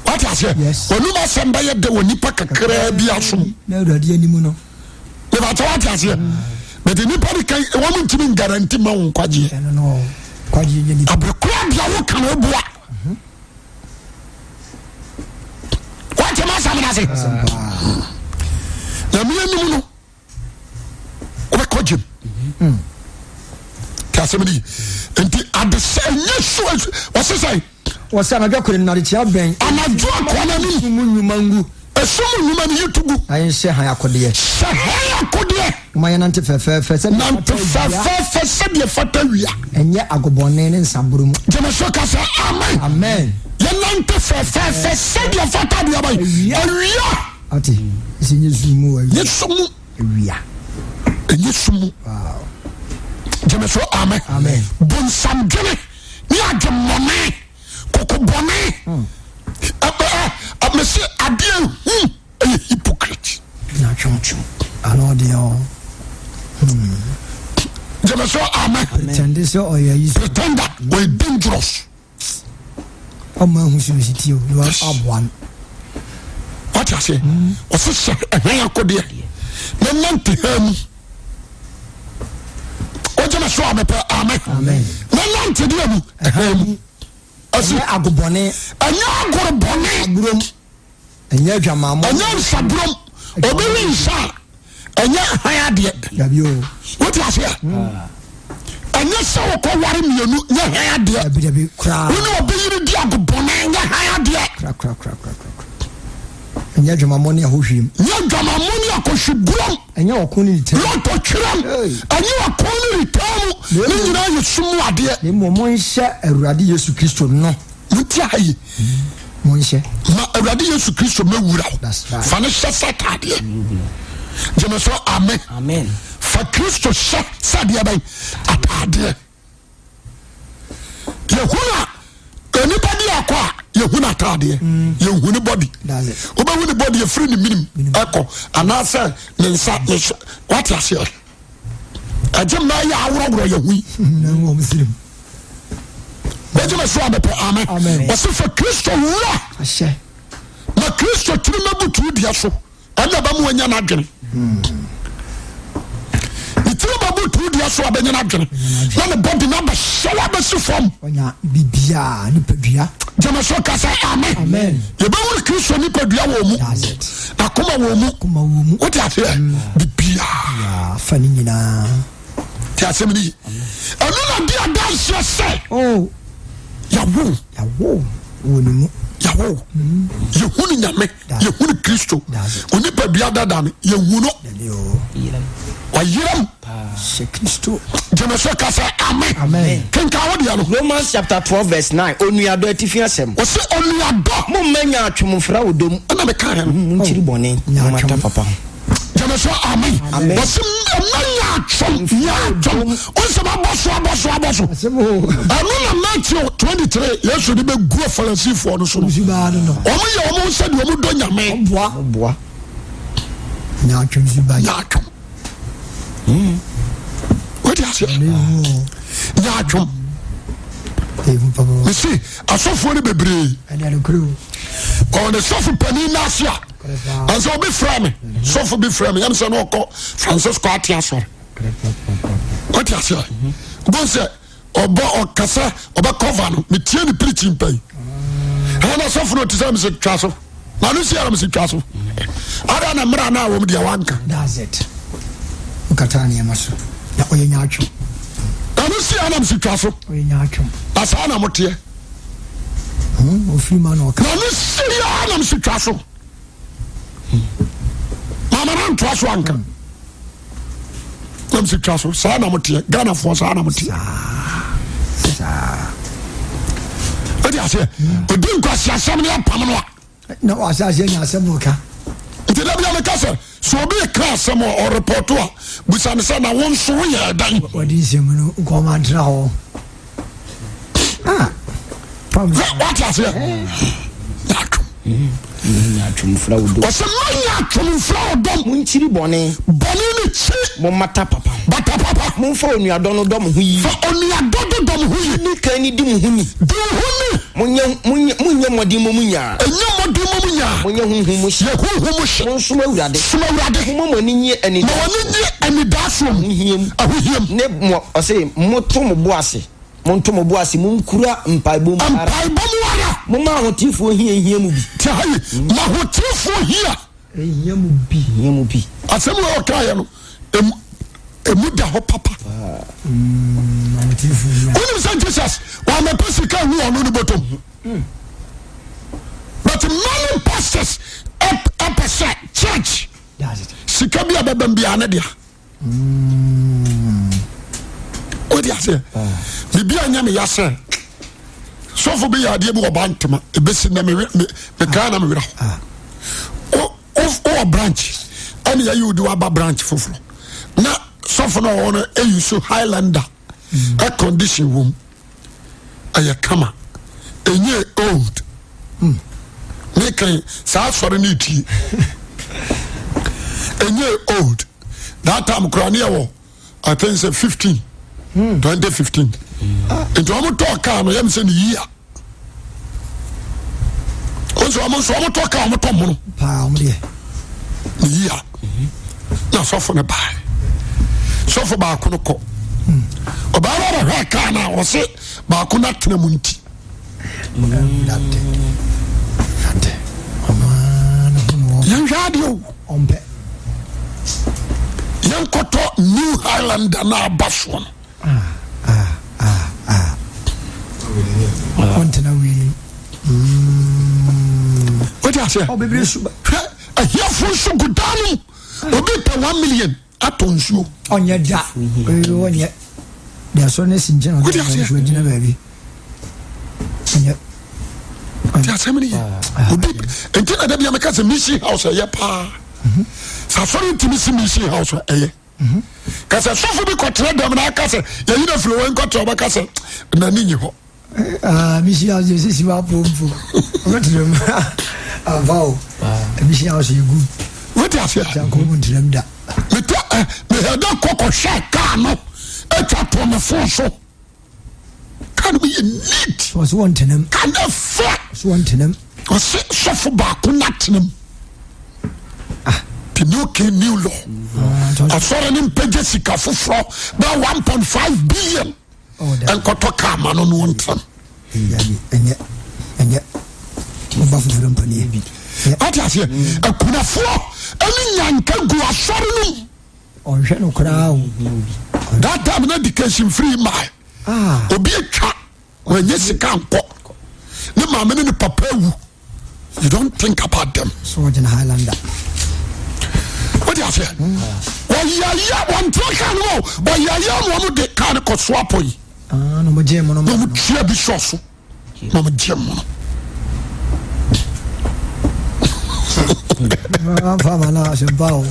What I say? Yes. When you must send by the Winipaka Caribbean. No, the Dianimuno. About what I say. But the Nipani can a woman to be guarantee my own Quaji. I don't know. Quaji. Abracrab Yawokan. What am I saying? Na me anim no we ko jim kasemedi enti adese yesu wase na gakore na retia ben anadwo akwana ni munwumangu esumu nyuma ni yutugu ayin hye han akode umaya nante fefe se nante fefe se de fatawia enye agobone ne nsaburu mu jemeso kasa amen ye nante fefe se de fatawia ba awia ati isi yesumu awia yesumu awia yesumu wow jemeso amen bon samgene ni agomone kokobone Monsieur Adieu, a hypocrite. Not chum. I know the all. Jemeso amen. Pretend or you pretend that we're dangerous. A man who should you are one. What I say? What's this? A higher codia. No man to him. What Jemeso amen. No man to him. Anya agobone agobone anya dwamamo anya sabrom obiri nsa anya hayade yabio what you say anya so ko ware mienu nya hayade bi kra woni obiri di agobone anya hayade kra anya dwamamo ne ahohwim nya dwamamo ne akohwibrom anya okoni ite lot otwram anya okoni ritamu ni nyina yesumu ade ne momo nhye awurade Yesu Kristo no mutiayi monhye ma awurade Yesu Kristo mewura fa ne hye satade jemeso amen fa Kristo hye sadie ban atade yehuna anybody akwa yehuna atade yehuna body obehuna body e free ni minim eko anase ne nsa what you say ajem na ya awuro yehui na wo muslim bejema so abepe amen wase for Kristo wura ahye na Kristo tiri mabutu dia so ana ba mu anya na adwene itiri mabutu dia so abenya na adwene na ne body na ba hyewa ba si fam onya bibia ni padua jema so kasa amen ye ba wura Kristo ni padua wo mu akoma wo mu what you say bibia ya fani nyina ti asemni anu na dia danse se oh yawo wonimu yawo yehunu nyame yehunu Kristo oni padua dada no yehuno wayiram se Kristo jemeso kasa amen kenka wodia no Romans chapter 12 verse 9 onuado atifia sem o se onuado mo manya atwomfra odom ana me kan mo chiri bone mata papa jemeso amen o se manya atwom o se aboso anu na Matthew 23 Yesu de be gu Pharisee no so no omo ye omo se de omo do nyame boa nya atwom ziba what you say nya atwom you see asofo ni bebre on the sofa pani nasia and so be frame sofa be frame yam se no ko Francisco Atiaso what you say go say obo okasa oba cover no me tie ni preaching pay ana sofa no tisam se twaso na no see am se twaso ada na mra na wo me dia wanka that's it ukatani amaso na oyenya atwo anu see am se twaso oyenya atwo asa na motie ofiri ma no ka na no see am se twaso mama na twaso anka am se twaso sa na motie Ghana for sa na motie odi ase odi nkwasi asem ne pam no na wasa ase nya asem no ka nti da bia me ka se so obi ka asem o report a busa ne se na won so ye dan wadi nsem no ko ma dra ho what is it Nyatwum fra wo do. Ose nyatwum fra wo dom. Munchiri bone. Bone ni chi. Mo mata papa. Bata papa. Mo fa onuadon no dom hu yi. Fa onuadon dom hu yi. Ni kan ni di mu hu ni. Di hu ni. Munye modi mo munya. Enye modi mo munya. Munye hu mo hye. Hu mo hye. Mo suma urade. Suma urade. Mo mo ni nye ani. Mo ni nye ani dasom. Hiem. Ahohiem. Ne mo ose mo to mo bo ase. Mo to mo bo ase mo nkura mpaibom ara. Mpaibom ara. Mo ma hotifo hie mu bi. Ti hayi. Ma hotifo hia. Hie mu bi. Asem wo kaye no. Emu da ho papa. Hotifo hia. When say Jesus, wa me pesika hu onu ni botom. But many pastors up a church. That's it. Sika bia bebam bia na dia. What you say? Bibia nya me yase. So for be ya de bi obantema ebesi na me ka na me wira. O branch. Any you do aba branch foforo. Na so for no one e use Highlander. A condition room. Aya kama. Enye old. Making sa sorry ni ti. Enye old. That time Krania wo I think say 15. 2015. Into I'm talking, I am saying year. Also, I'm talking, I'm talking. Palm, year. Now, so for the buy. So for Bakunoko. About a hair or say Bakunat Namunti. Young radio on pet. Young Koto, New Highland and our bus one. What you say? Oh, baby, I hear for so good darling. Obi 1 million atons you. On your jack. On yet. There's so nice in general. What you say? Baby. What you say? Obi. Until I be a make a mission house a pa. Safari to mission house a Kasa sofo bi kotre dem na kasa ya yina flow en kotre ba kasa na ninyi ho mission house is you up for what them avao mission house you good what you say ko mun dem da me hada kokko shaka no eta to me fo so kan be neat was one tenem kan the fuck was one tenem o se sofo ba ko natenem new law. I saw an impedesika for about 1.5 billion. And Kotoka man on one ton. And yet, what I say, a Kunafo, and Yanka go a sorry. On Shano Crow. That time, an education free my. Obi a cat when yes, you can't walk. The mamma in the papa. You don't think about them. Sword in Highlander. What you say? Ya one truck and go. But ya one de can ko swap yi. No mo jam no. No tia bi soso. No mo jam no. Fama na se bawo.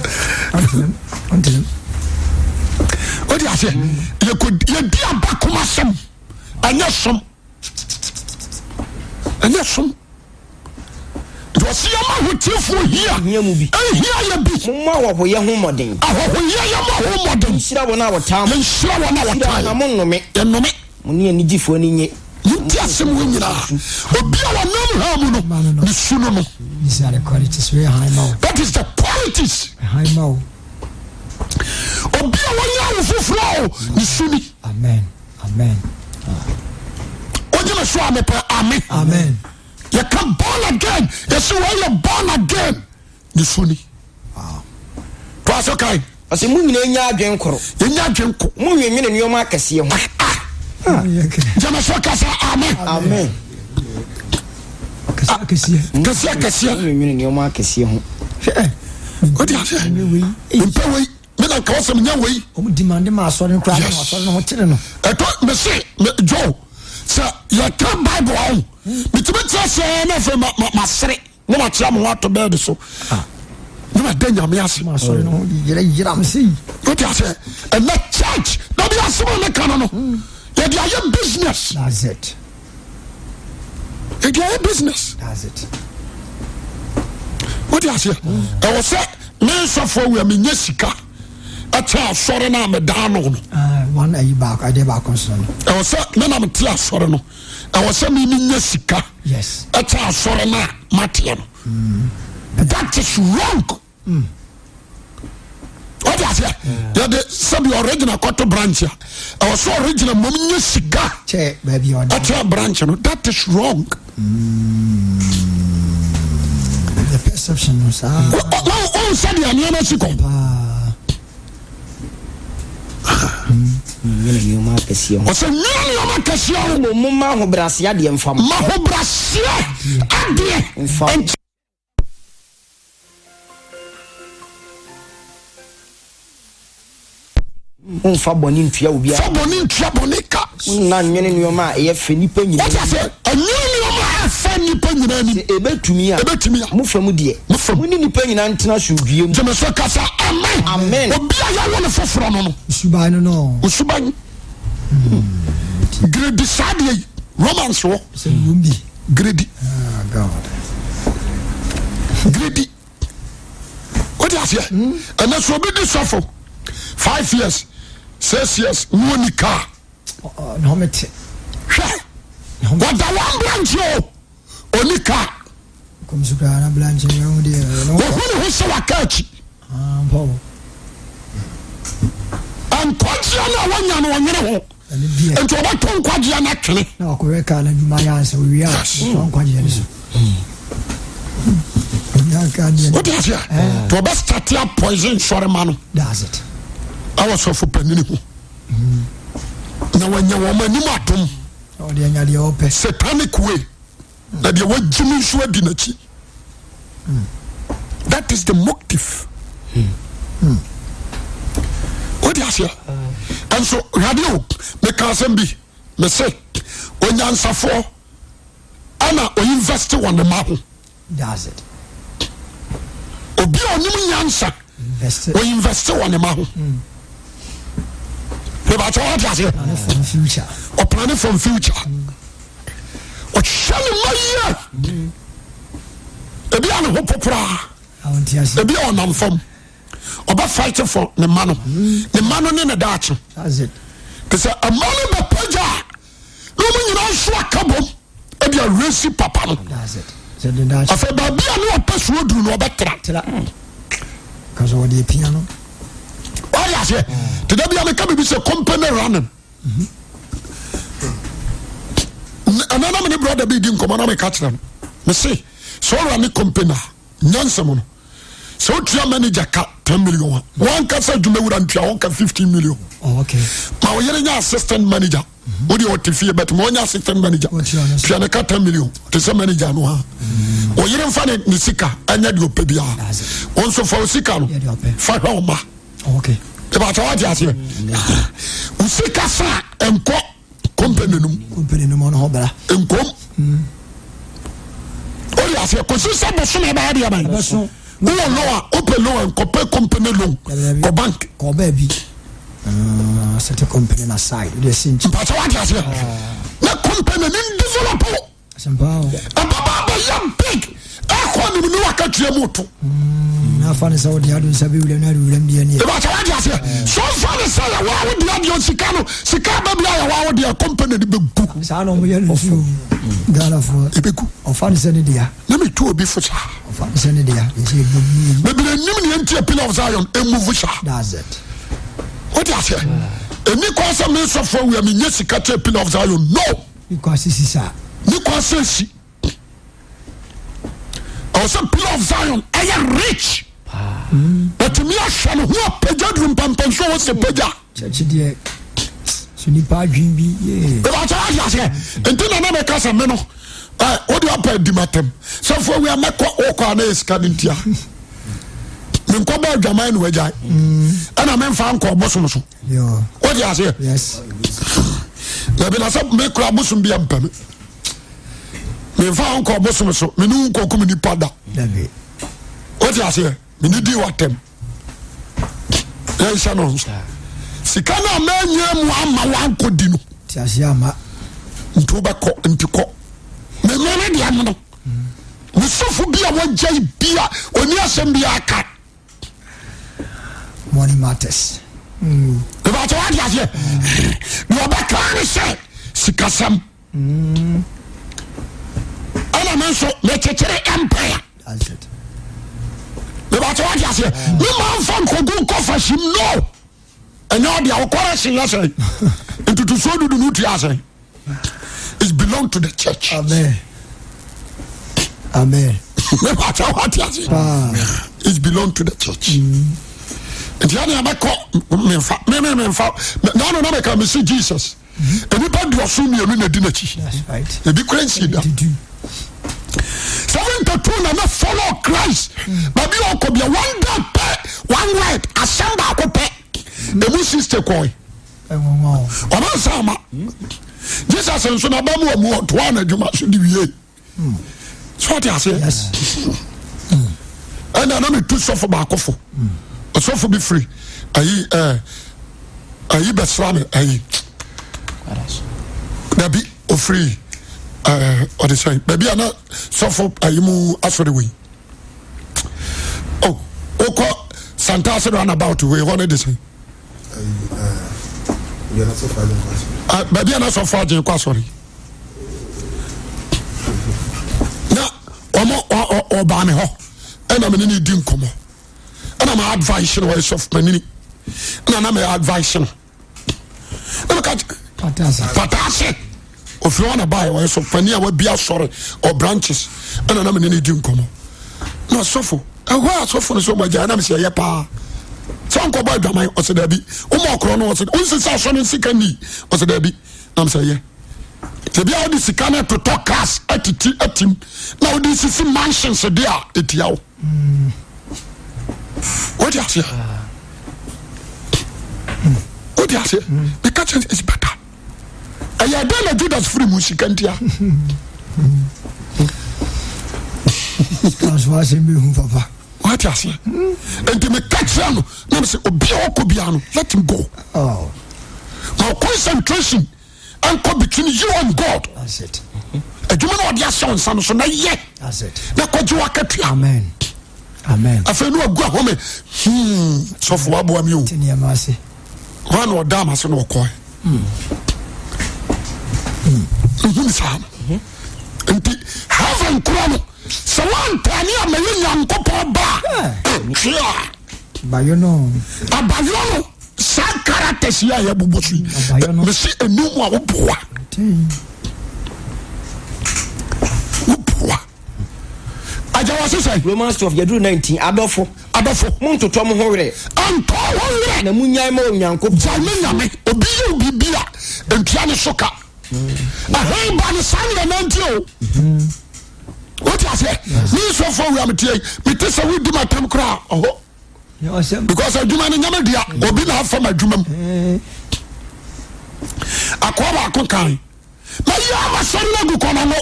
Antem. What you say? You could you di abakoma sem. Anya som. Anya som. Was yama hotifo here mu bi here ya bi mo ma wo ye ho moden ahohoye ya ma ho moden shira wona wotam shira wona wotam na mo nnome enome mo ne ani gifo ni nye nti asem wo nyina obi a wonam ha mu no ni sunu no these are the qualities we high now. That is the qualities high now. Obi a wonya wo foforo ni suni. Amen. Ojima so amepa amen. You can born again. You see why you're born again. You funny. Wow. Pass okay. Ase mu nyina nya adwenkoro. Nya adwenko. Mu nwenwene nioma akase ho. Jama so kasa amen. Kase. Nwenwene nioma akase ho. What do you say? Impewei. Me na ka wasem nya wei. O demand ma so ne kra na so ne ho kire no. Eto me say Joe. Sir, you can Bible on. Mitime tse na fe ma sere. Na ma tira mo wato bed so. ma denya me ase ma sorry no yira am see what you say and that church no be asimo me kan no you dey your business that's it you dey your business that's it what you say I was say me so for we me nyesika acha sorry na me dan no one ayi back I dey back on son I was say me na me tia sorry no I was say me nyesika yes acha sorry na matia no that is wrong what you say the sub original quarter branch I was so original mom nyesika che baby on acha branch no that is wrong the perception was oh said the aniema siko nyoma kese ho o se nyoma kese ho mo ma ho brase ade mfam ma ho brase ade mfam unfa boni ntua obi a fa boni ntua boni ka na nwene nyoma e ye fe nipa nyina what I say anyene nyoma fa nipa nyina ni ebetumi a mo famu de mo ni nipa nyina ntena hwudie mu je so kasa amen amen obi a ya wona foforo no suban no usuban grade sadie romance wo se yumbi grade god grade what I say and so be this suffer 5 years 6 years no ni car no mete what the one branch yo oni car comme ça na branch yo de no who so wakachi po an kwajia na wanya no wanyere ho ento ba ton kwajia na twene na ko reka na djuma ya se wi a ton kwajia ni so what is it to be start your poison sorry man that's it I was so for penini ho na wanya wo mani matom o de anya de ope satanic way na de wajimi so adi na chi that is the motive what is it and so radio me can say be me say onyansafo ana o invest one the maho that's it obi onim nyansa o invest one the maho about what you from future or planning from future or shall my year ebi an ho popra I want to say ebi on am from oba fighting for the man ne na daach that's it they say a man be paja no me nyina so akabom ebi a race papa no that's it so the daach afa ba bia no opeso oduru no obetra cause of the piano oh yes yeah today be am come be say company running anana me brother be din komo na me catch them me say so run company nyansem no so tia manager ka 10 million one ka say djumewura ntua one ka 15 million oh okay ma wo yere nya assistant manager wo di otifie bet mo nya assistant manager tia na ka 10 million to say manager no ha o yere mfa ne sika anya de opebia won so fa sika no fa hwa ma okay e ba tawa ti ase usika sa enko company num no bra enkom o ya se ko sisa bo so na ba dia ban no open loan and company loan ko bank ko baby set a company na side the cinch but what you say na company ni develop somehow ababa ba yam big akọ ni no aka tue moto na fa ne so dia do sabi wule na wule mbia ni but what you say so fa ne say wa wo dia dio sika ba bia ya wa wo dia company ni begu sa no mo ye no gala fo ebegu o fa ne se ne dia na me tu obi fosa o fa ne se ne dia maybe the nim ni anti pillar of Zion e move sha that's it what you say eni kwa say me so for we me nya sika che pillar of Zion no because this is ni kwa say si I was a pillar of Zion I am rich but me a shall who peja drum pampan so was the peja church dia so ni pa dwin bi but I just say until na me kasa me no what do you pay di matem so for we make o na iska ntia me nko ba dwaman no wajai ana me mfa nko bosom so yo what you say yes na be na so me kura bosom bi ampam me mfa nko bosom so me nu nko kum ni pada dabe what you say menidi watem yɛnhyɛ no nso sika no a manyɛ mu ama wankɔdi no tiase ama nti wobɛkɔ nti kɔ memene deɛ no no mesofo bi a wɔgyai bi a ɔni asɛm bi aka money matters ɛbɛkyɛ wade aseɛ ne ɔbɛkaa ne sɛ sikasɛm ɛna me nso mekyekyere empire ɛbɛkyɛ wade aseɛ me mamfa nkɔgu kɔfa hyim no ɛnyɛ ɔde a wokɔre hyenyɛ sɛ ntutusuo dudu no wotua sɛ it belong to the church. Amen. Amen. It belong to the church. Nti ya na abeko memfa na na make me see Jesus. Enipa di oso mienu na di na chi. That's right. Ebi krensi da. 72 na follow Christ. Baby okobia one day one word asamba akopɛ. Emu sister koi. Ona sama. Jesus nso na ba mu to an adwuma so di wie. So what you say? Yes. And I know me too suffer back off. Suffer be free. Ayi besrame ayi. Baby o free. What they say? Baby ana suffer ayi mu asori we. Oh, oko Santa said run about we what they say? You are not so far. Baby ana suffer agent kwa sorry. Ọba me hɔ ɛna me ne di nkɔmɔ ɛna ma advice no wɔyɛ sɔfo manini ɛna na me advice no na meka patase ofiri hɔ na baɛ wɔyɛ sɔfo pani a wabi asɔre ɔ branches ɛna na me ne di nkɔmɔ na sɔfo ɛhɔ a sɔfo no so ɔmagya na mesɛ ɛyɛ paa sɛ nkɔbɔ adwaman ɔsɛ daabi woma ɔkorɔ no ɔsɛ wonsesa asɔ no nsika ni ɔsɛ daabi na mesɛ ɛyɛ tebia wode sika no totɔ cars atim na wode sisi mansions de a ɛtia wo wode aseɛ wode aseɛ meka kyɛ is better ɛyɛ dɛn na Judas firi mu sika ntia papa wode aseɛ enti meka kyerɛ no na mesɛ obia wɔkɔ bia no let him go now concentration and come between you and God. That's it. Adwuma na ɔde ahyɛ nsa no so na yɛ. That's it. Na kɔgye wakatua. Amen. Amen. Afei no agu ahome. Sɔfo aboa mi o. Tini amase. Wa na ɔda amase na ɔkɔɛ. Saa no. Nti heaven kura no. Sɛ wantani a ma yɛ Nyankopɔn ba. Bayo no. Abayo no. Sa characters ya ya bubosu me si enu mu a woboa aja wa sesai Romans 12 yadru 19 adofo mun toto mo ho were anto ho were na munyai ma onyankopon nyame obi ye bibia entua ne soka ahai ba ne sande na ntio what you say ni so for we am tie me te say we di matam kra oho because adwuma no nyame dia obi na afa madwuma mu akwa ba kan na ya ma sonne gu kono no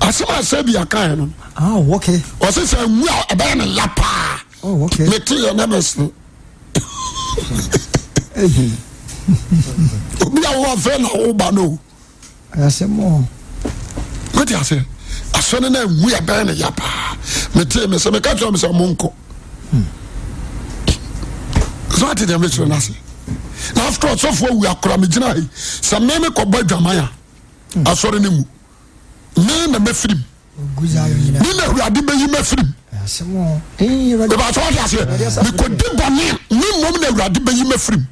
asema sabi akan no okay o se say mu a ebe na ya pa okay me te ya na mesu obi a wo fa na wo ba no asemo what you say asone na mu ya ebe na ya pa me te me se me ka twa me se monko so ati dem let's nase na after all so for we akora me gina hi se me ko ba dwaman a asore ne mu me na mefirim ni na Awurade be yi mefirim asemo ba so ati ase me ko di bone ni mom na Awurade be yi mefirim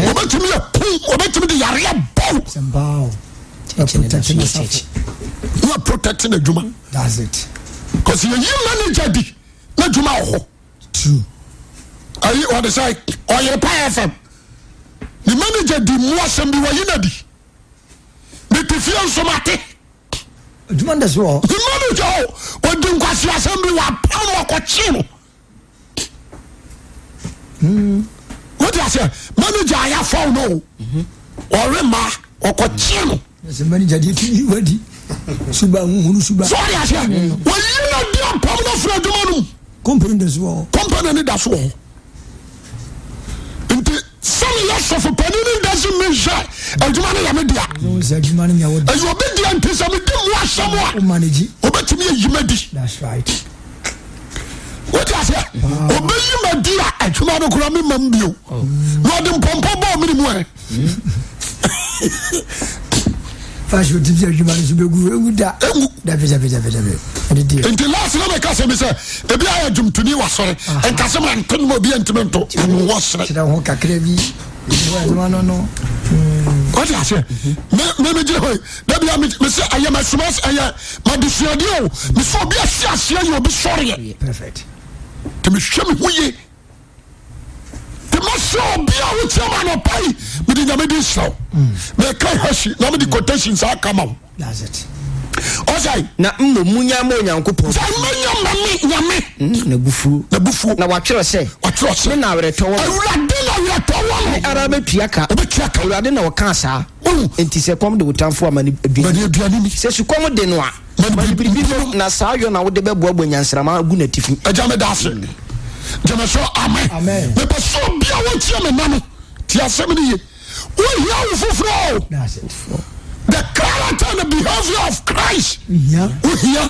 obetimi ya pum obetimi di yare bow sembao you are protecting the juma that's it because you manager di na juma ho true ayi what they say oye pa FM the manager di mo asem bi wayi na di me tifia nsomate juma ndeso o the manager o di nkwasi asem bi wa pam wakochi no what you say manager ya fall no ore ma wakochi no the manager di ti wadi suba hunu suba so ya say wayi na di pam no fra juma no company das wo company ni das wo nti some years of panini doesn't mean shy adwuma no ya me dia no say adwuma no ya wo ayo be dia nti say me dem wa asamo a o manage obetimi yimadi that's right what you say obeyimadi a adwuma no kura me mam bio no dem pompo bo me mu fashion tips adwuma no so begu da pesa nti last na me ka say me say ebi ayo dwumtuni wa sore enkase man ton mo bi entimento wo sore tira ho kakra bi no what you say me je hoy da bia me say aye ma sumas aye ma dusuade o me so bi asia ye obi sore perfect te me hwe me huye te ma so bi a wo tiama no pai me de nyame di so me kai hashi na me di quotations akama that's it osai na munya mo nyankopon sai manya nyame na bufu na watwere se na awreto wo awurade na ara betuaka awurade na woka saa enti se kom de wotamfo amani aduani se su kom de no a na saa yo na wo de beboa nyansrama gu na tifi agya me dase jama so amen me paso bia wo tie me nano ti asem ni ye wo hia wo foforo that's it the character and the behavior of Christ yeah wo hia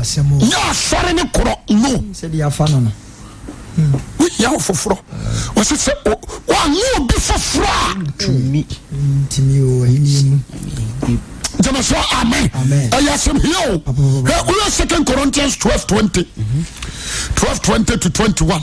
asemo ya sore ne koro no se dia fa no wo hia wo foforo wo se wa no bi foforo tumi o hini jama so amen ayasem hia o wo 2 Corinthians 12:20 12:20 to 21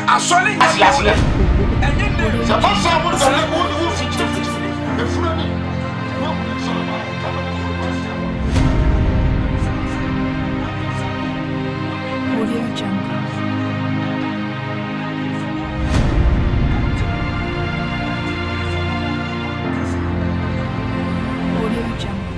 Asole asiasi c'est pas ça vous allez vous fitcher le fou Audio Jungle. Audio Jungle.